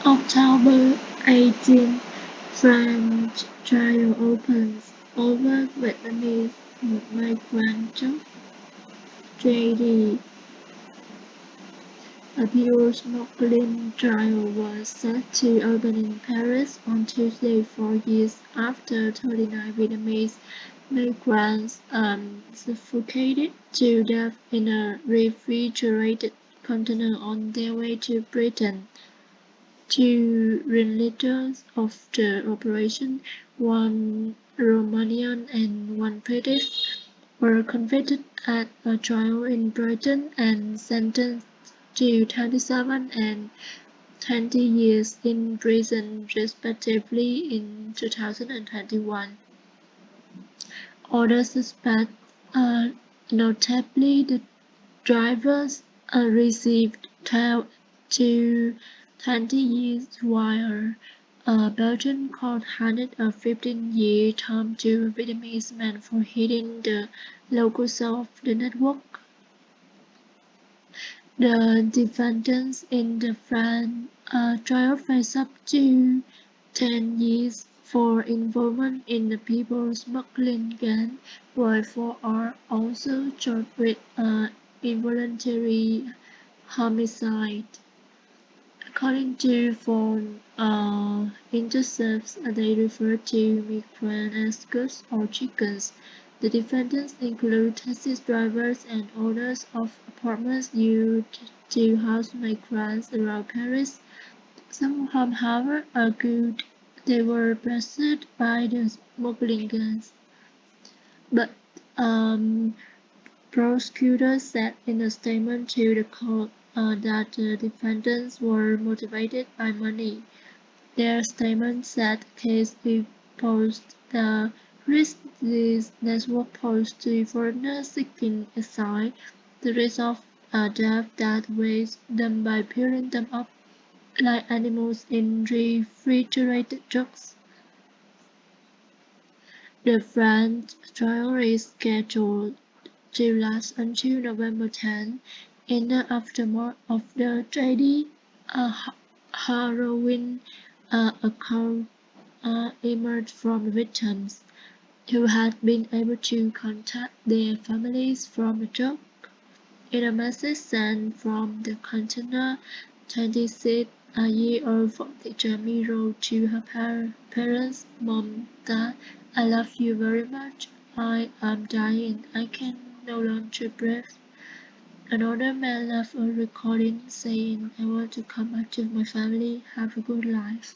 October 18, French trial opens over Vietnamese migrant JD. A pure smuggling trial was set to open in Paris on Tuesday 4 years after 39 Vietnamese migrants suffocated to death in a refrigerated container on their way to Britain. Two ringleaders of the operation, one Romanian and one British, were convicted at a trial in Britain and sentenced to 27 and 20 years in prison respectively in 2021. Other suspects, notably the drivers, received 12 to 20 years while a Belgian court handed a 15-year term to a Vietnamese man for hitting the local cell of the network. The defendants in the French trial face up to 10 years for involvement in the people smuggling gang, while 4 are also charged with involuntary homicide. According to foreign intercepts, they refer to migrants as goods or chickens. The defendants include taxi drivers and owners of apartments used to house migrants around Paris. Some of them, however, argued they were pursued by the smuggling gangs. But prosecutors said in a statement to the court that the defendants were motivated by money. Their statement said the case posed the risk this network posed to foreigners seeking asylum, the risk of death that weighs them by piling them up like animals in refrigerated jugs. The French trial is scheduled to last until November 10, in the aftermath of the tragedy. A harrowing account emerged from victims, who had been able to contact their families from the truck. In a message sent from the container, 26-year-old Jamie wrote to her parents, "Mom, Dad, I love you very much. I am dying. I can no longer breathe." Another man left a recording saying, "I want to come back to my family, have a good life."